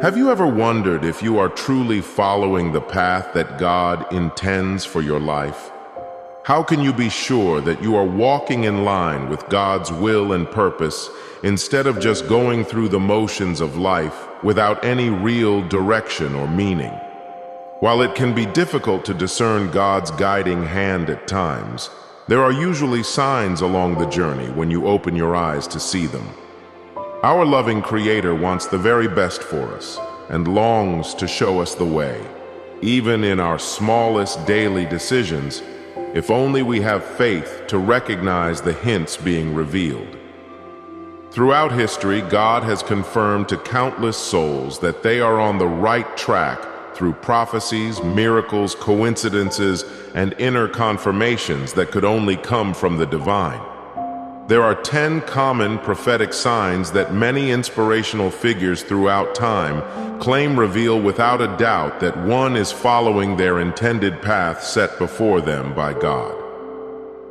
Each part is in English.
Have you ever wondered if you are truly following the path that God intends for your life? How can you be sure that you are walking in line with God's will and purpose instead of just going through the motions of life without any real direction or meaning? While it can be difficult to discern God's guiding hand at times, there are usually signs along the journey when you open your eyes to see them. Our loving Creator wants the very best for us and longs to show us the way, even in our smallest daily decisions, if only we have faith to recognize the hints being revealed. Throughout history, God has confirmed to countless souls that they are on the right track through prophecies, miracles, coincidences, and inner confirmations that could only come from the divine. There are 10 common prophetic signs that many inspirational figures throughout time claim reveal without a doubt that one is following their intended path set before them by God.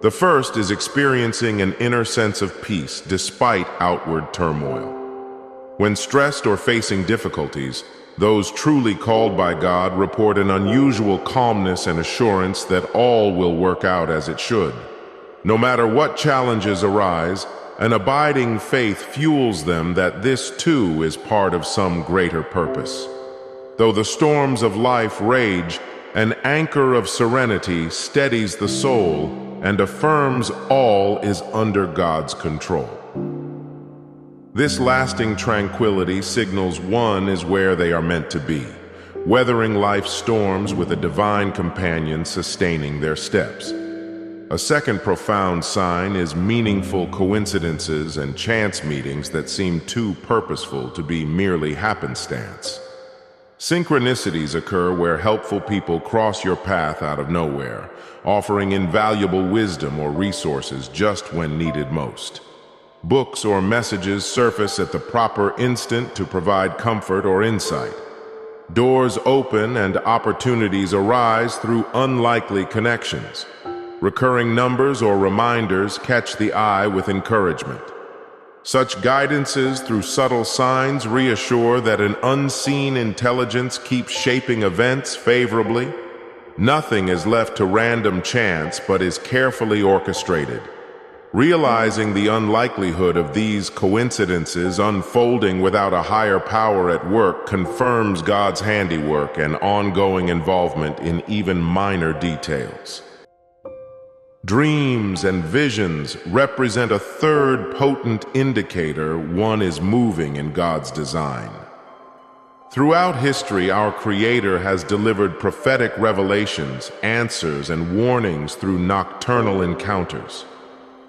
The first is experiencing an inner sense of peace despite outward turmoil. When stressed or facing difficulties, those truly called by God report an unusual calmness and assurance that all will work out as it should. No matter what challenges arise, an abiding faith fuels them that this too is part of some greater purpose. Though the storms of life rage, an anchor of serenity steadies the soul and affirms all is under God's control. This lasting tranquility signals one is where they are meant to be, weathering life's storms with a divine companion sustaining their steps. A second profound sign is meaningful coincidences and chance meetings that seem too purposeful to be merely happenstance. Synchronicities occur where helpful people cross your path out of nowhere, offering invaluable wisdom or resources just when needed most. Books or messages surface at the proper instant to provide comfort or insight. Doors open and opportunities arise through unlikely connections. Recurring numbers or reminders catch the eye with encouragement. Such guidances through subtle signs reassure that an unseen intelligence keeps shaping events favorably. Nothing is left to random chance but is carefully orchestrated. Realizing the unlikelihood of these coincidences unfolding without a higher power at work confirms God's handiwork and ongoing involvement in even minor details. Dreams and visions represent a third potent indicator one is moving in God's design. Throughout history, our Creator has delivered prophetic revelations, answers, and warnings through nocturnal encounters.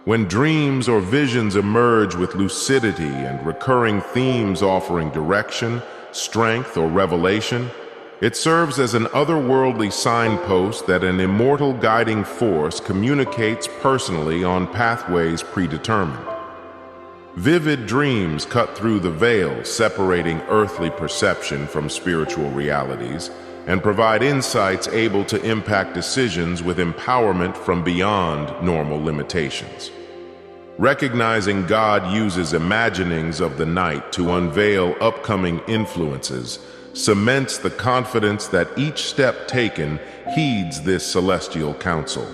When dreams or visions emerge with lucidity and recurring themes offering direction, strength, or revelation, it serves as an otherworldly signpost that an immortal guiding force communicates personally on pathways predetermined. Vivid dreams cut through the veil separating earthly perception from spiritual realities and provide insights able to impact decisions with empowerment from beyond normal limitations. Recognizing God uses imaginings of the night to unveil upcoming influences cements the confidence that each step taken heeds this celestial counsel.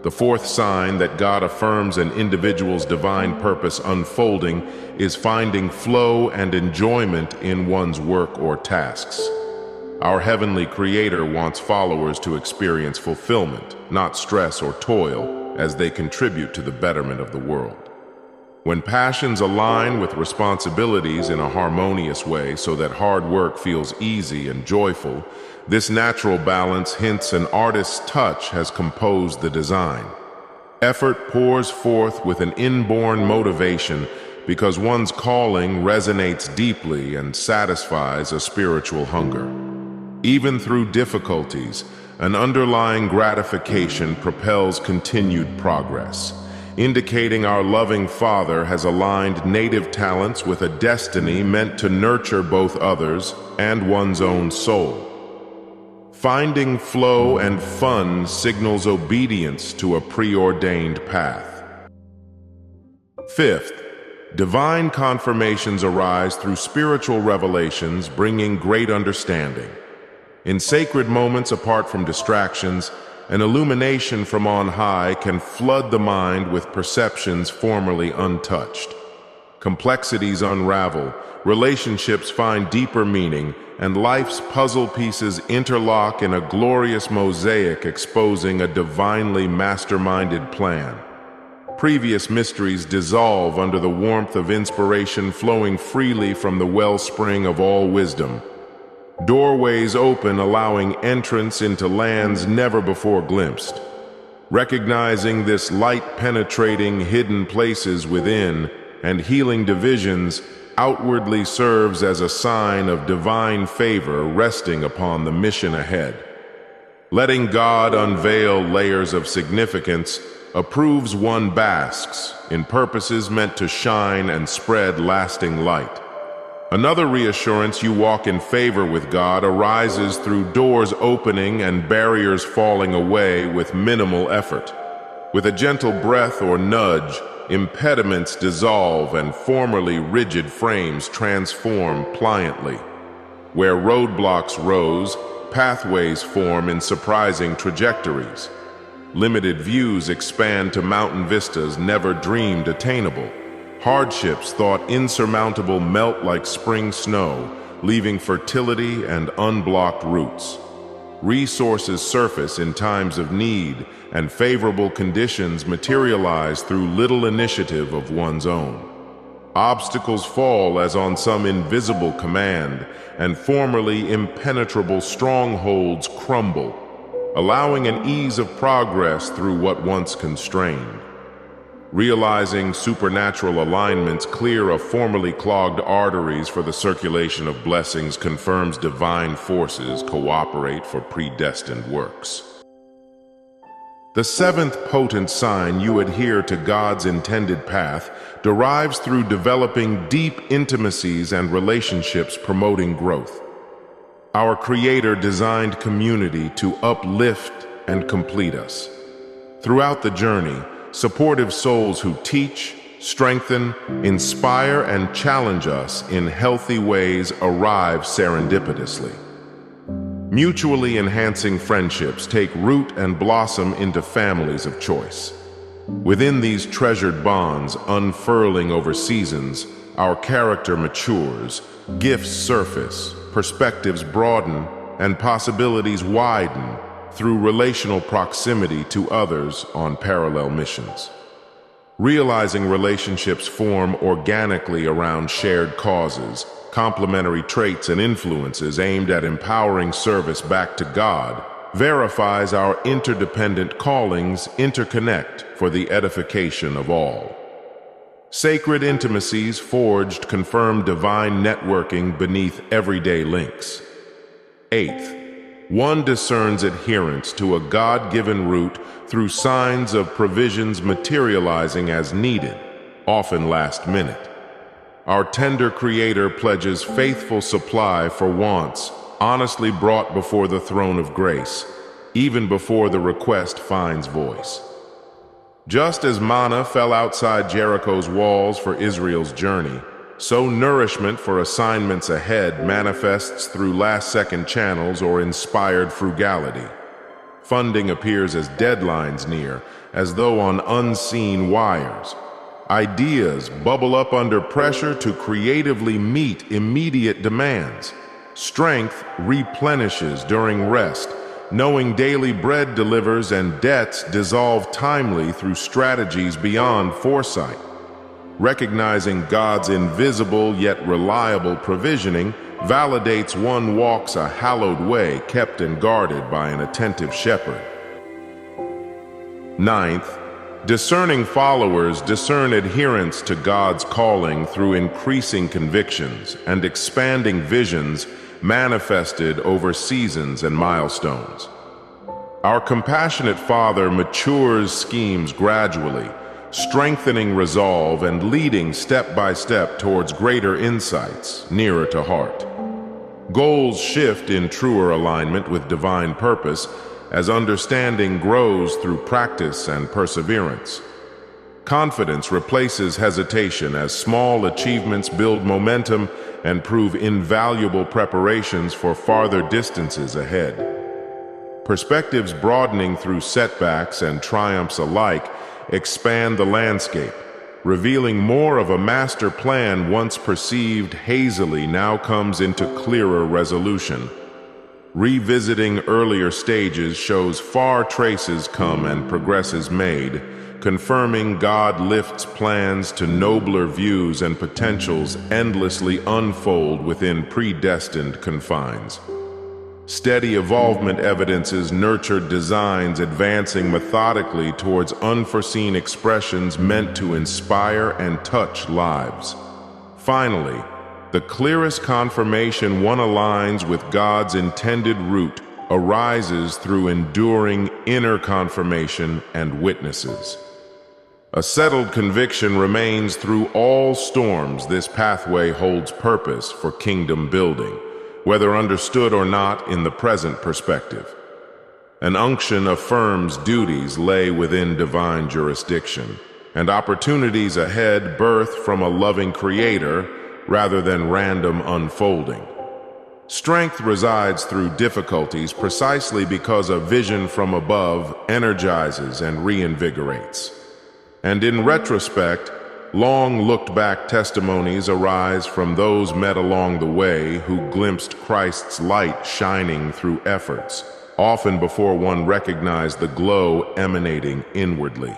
The fourth sign that God affirms an individual's divine purpose unfolding is finding flow and enjoyment in one's work or tasks. Our heavenly Creator wants followers to experience fulfillment, not stress or toil, as they contribute to the betterment of the world. When passions align with responsibilities in a harmonious way so that hard work feels easy and joyful, this natural balance hints an artist's touch has composed the design. Effort pours forth with an inborn motivation because one's calling resonates deeply and satisfies a spiritual hunger. Even through difficulties, an underlying gratification propels continued progress, indicating our loving Father has aligned native talents with a destiny meant to nurture both others and one's own soul. Finding flow and fun signals obedience to a preordained path. Fifth, divine confirmations arise through spiritual revelations, bringing great understanding. In sacred moments apart from distractions, an illumination from on high can flood the mind with perceptions formerly untouched. Complexities unravel, relationships find deeper meaning, and life's puzzle pieces interlock in a glorious mosaic exposing a divinely masterminded plan. Previous mysteries dissolve under the warmth of inspiration flowing freely from the wellspring of all wisdom. Doorways open, allowing entrance into lands never before glimpsed. Recognizing this light penetrating hidden places within and healing divisions outwardly serves as a sign of divine favor resting upon the mission ahead. Letting God unveil layers of significance approves one basks in purposes meant to shine and spread lasting light. Another reassurance you walk in favor with God arises through doors opening and barriers falling away with minimal effort. With a gentle breath or nudge, impediments dissolve and formerly rigid frames transform pliantly. Where roadblocks rose, pathways form in surprising trajectories. Limited views expand to mountain vistas never dreamed attainable. Hardships thought insurmountable melt like spring snow, leaving fertility and unblocked roots. Resources surface in times of need, and favorable conditions materialize through little initiative of one's own. Obstacles fall as on some invisible command, and formerly impenetrable strongholds crumble, allowing an ease of progress through what once constrained. Realizing supernatural alignments clear of formerly clogged arteries for the circulation of blessings confirms divine forces cooperate for predestined works. The seventh potent sign you adhere to God's intended path derives through developing deep intimacies and relationships promoting growth. Our Creator designed community to uplift and complete us. Throughout the journey, supportive souls who teach, strengthen, inspire, and challenge us in healthy ways arrive serendipitously. Mutually enhancing friendships take root and blossom into families of choice. Within these treasured bonds, unfurling over seasons, our character matures, gifts surface, perspectives broaden, and possibilities widen through relational proximity to others on parallel missions. Realizing relationships form organically around shared causes, complementary traits and influences aimed at empowering service back to God, verifies our interdependent callings interconnect for the edification of all. Sacred intimacies forged confirm divine networking beneath everyday links. Eighth, one discerns adherence to a God-given route through signs of provisions materializing as needed, often last minute. Our tender Creator pledges faithful supply for wants honestly brought before the throne of grace, even before the request finds voice. Just as manna fell outside Jericho's walls for Israel's journey, so nourishment for assignments ahead manifests through last-second channels or inspired frugality. Funding appears as deadlines near, as though on unseen wires. Ideas bubble up under pressure to creatively meet immediate demands. Strength replenishes during rest, knowing daily bread delivers and debts dissolve timely through strategies beyond foresight. Recognizing God's invisible yet reliable provisioning validates one walks a hallowed way kept and guarded by an attentive shepherd. Ninth, discerning followers discern adherence to God's calling through increasing convictions and expanding visions manifested over seasons and milestones. Our compassionate Father matures schemes gradually, strengthening resolve and leading step by step towards greater insights nearer to heart. Goals shift in truer alignment with divine purpose as understanding grows through practice and perseverance. Confidence replaces hesitation as small achievements build momentum and prove invaluable preparations for farther distances ahead. Perspectives broadening through setbacks and triumphs alike expand the landscape, revealing more of a master plan once perceived hazily now comes into clearer resolution. Revisiting earlier stages shows far traces come and progress is made, confirming God lifts plans to nobler views and potentials endlessly unfold within predestined confines. Steady evolvement evidences nurtured designs advancing methodically towards unforeseen expressions meant to inspire and touch lives. Finally, the clearest confirmation one aligns with God's intended route arises through enduring inner confirmation and witnesses. A settled conviction remains through all storms this pathway holds purpose for kingdom building, whether understood or not in the present perspective. An unction affirms duties lay within divine jurisdiction, and opportunities ahead birth from a loving creator rather than random unfolding. Strength resides through difficulties precisely because a vision from above energizes and reinvigorates. And in retrospect, long looked-back testimonies arise from those met along the way who glimpsed Christ's light shining through efforts, often before one recognized the glow emanating inwardly.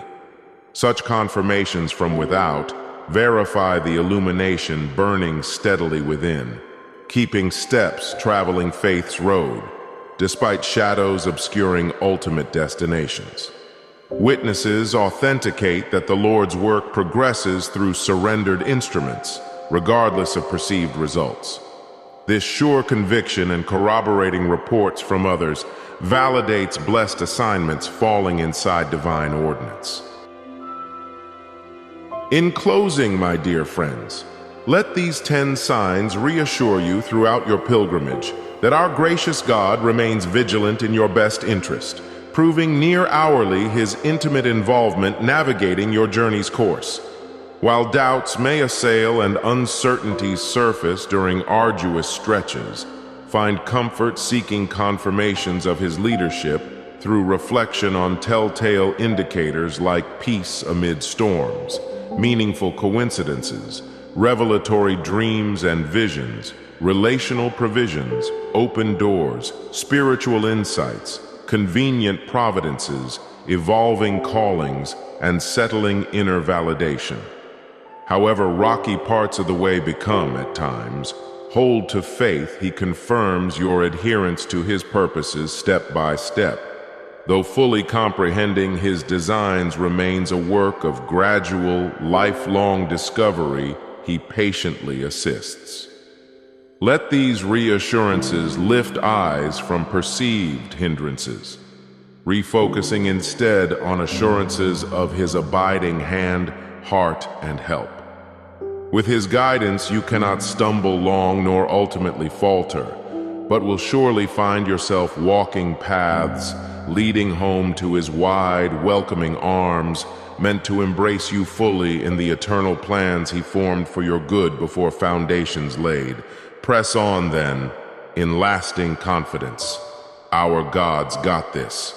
Such confirmations from without verify the illumination burning steadily within, keeping steps traveling faith's road, despite shadows obscuring ultimate destinations. Witnesses authenticate that the Lord's work progresses through surrendered instruments, regardless of perceived results. This sure conviction and corroborating reports from others validates blessed assignments falling inside divine ordinance. In closing, my dear friends, let these 10 signs reassure you throughout your pilgrimage that our gracious God remains vigilant in your best interest, proving near hourly his intimate involvement navigating your journey's course. While doubts may assail and uncertainties surface during arduous stretches, find comfort seeking confirmations of his leadership through reflection on telltale indicators like peace amid storms, meaningful coincidences, revelatory dreams and visions, relational provisions, open doors, spiritual insights, convenient providences, evolving callings, and settling inner validation. However rocky parts of the way become at times, hold to faith he confirms your adherence to his purposes step by step. Though fully comprehending his designs remains a work of gradual, lifelong discovery, he patiently assists. Let these reassurances lift eyes from perceived hindrances, refocusing instead on assurances of his abiding hand, heart, and help. With his guidance, you cannot stumble long nor ultimately falter, but will surely find yourself walking paths leading home to his wide, welcoming arms, meant to embrace you fully in the eternal plans he formed for your good before foundations laid. Press on, then, in lasting confidence. Our God's got this.